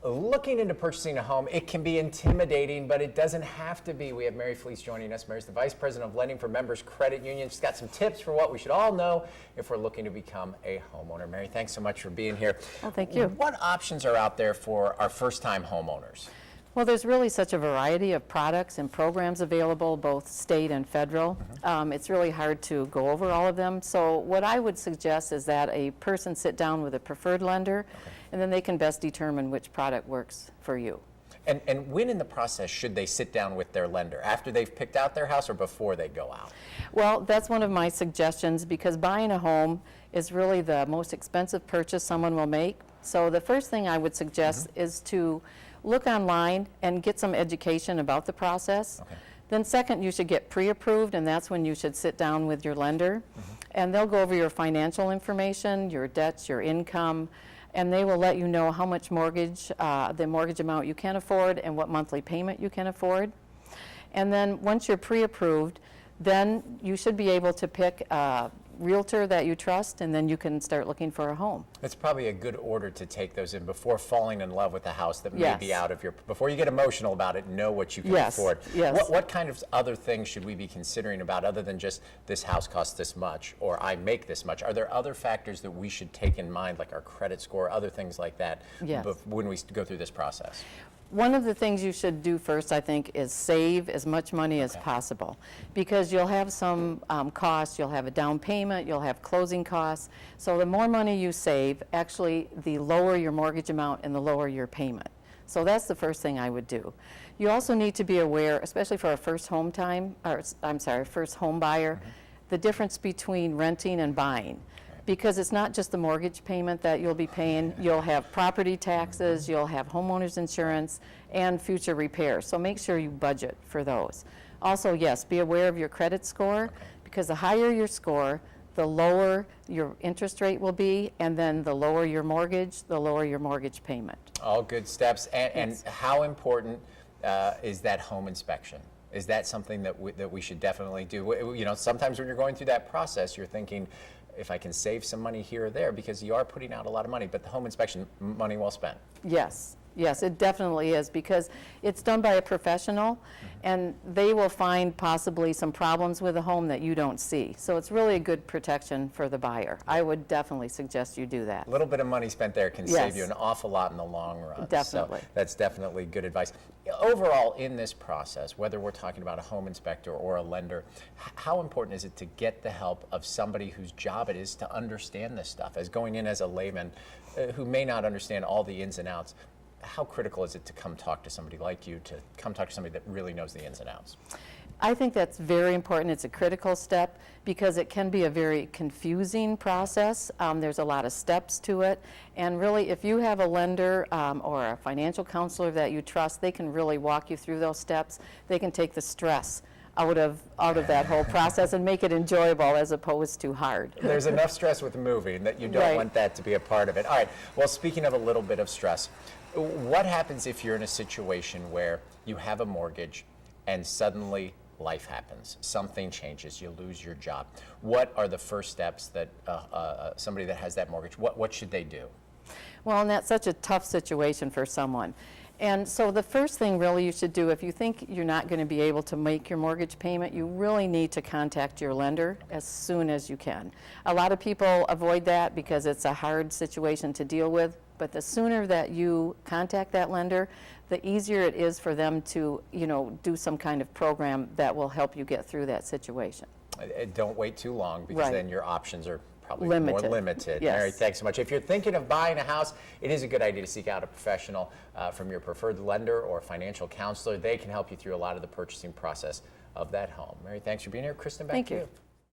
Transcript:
Looking into purchasing a home, it can be intimidating, but it doesn't have to be. We have Mary Fleece joining us. Mary's the Vice President of Lending for Members Credit Union. She's got some tips for what we should all know if we're looking to become a homeowner. Mary, thanks so much for being here. Well, thank you. What options are out there for our first-time homeowners? Well, there's really such a variety of products and programs available, both state and federal. It's really hard to go over all of them. So what I would suggest is that a person sit down with a preferred lender, and then they can best determine which product works for you. And when in the process should they sit down with their lender? After they've picked out their house or before they go out? Well, that's one of my suggestions, because buying a home is really the most expensive purchase someone will make. So the first thing I would suggest is to look online and get some education about the process. Then second, you should get pre-approved, and that's when you should sit down with your lender. And they'll go over your financial information, your debts, your income, and they will let you know how much mortgage, the mortgage amount you can afford and what monthly payment you can afford. And then once you're pre-approved, then you should be able to pick a realtor that you trust, and then you can start looking for a home. It's probably a good order to take those in before falling in love with a house that may Yes. be out of your, before you get emotional about it, know what you can Yes. afford. Yes. What kind of other things should we be considering about other than just this house costs this much or I make this much? Are there other factors that we should take in mind, like our credit score, other things like that, Yes. when we go through this process? One of the things you should do first, I think, is save as much money as possible, because you'll have some costs, you'll have a down payment, you'll have closing costs. So the more money you save, actually, the lower your mortgage amount and the lower your payment. So that's the first thing I would do. You also need to be aware, especially for a first home buyer, the difference between renting and buying. Because it's not just the mortgage payment that you'll be paying. You'll have property taxes, you'll have homeowners insurance, and future repairs. So make sure you budget for those. Also, yes, be aware of your credit score, because the higher your score, the lower your interest rate will be, and then the lower your mortgage, the lower your mortgage payment. All good steps. And how important is that home inspection? Is that something that we should definitely do? You know, sometimes when you're going through that process, you're thinking, if I can save some money here or there, because you are putting out a lot of money, but the home inspection, money well spent. Yes, yes, it definitely is, because it's done by a professional, and they will find possibly some problems with the home that you don't see. So it's really a good protection for the buyer. I would definitely suggest you do that. A little bit of money spent there can save you an awful lot in the long run. Definitely. So that's definitely good advice. Overall, in this process, whether we're talking about a home inspector or a lender, how important is it to get the help of somebody whose job it is to understand this stuff? As going in as a layman who may not understand all the ins and outs, how critical is it to come talk to somebody like you, to come talk to somebody that really knows the ins and outs? I think that's very important. It's a critical step, because it can be a very confusing process. There's a lot of steps to it, and really, if you have a lender or a financial counselor that you trust, they can really walk you through those steps. They can take the stress out of that whole process and make it enjoyable as opposed to hard. There's enough stress with moving that you don't want that to be a part of it. All right, well, speaking of a little bit of stress, what happens if you're in a situation where you have a mortgage and suddenly life happens, something changes, you lose your job? What are the first steps that somebody that has that mortgage, what should they do? Well, and that's such a tough situation for someone. And so the first thing really you should do, if you think you're not going to be able to make your mortgage payment, you really need to contact your lender as soon as you can. A lot of people avoid that because it's a hard situation to deal with, but the sooner that you contact that lender, the easier it is for them to, do some kind of program that will help you get through that situation. Don't wait too long, because then your options are probably more limited. Yes. Mary, thanks so much. If you're thinking of buying a house, it is a good idea to seek out a professional from your preferred lender or financial counselor. They can help you through a lot of the purchasing process of that home. Mary, thanks for being here. Kristen, back to you.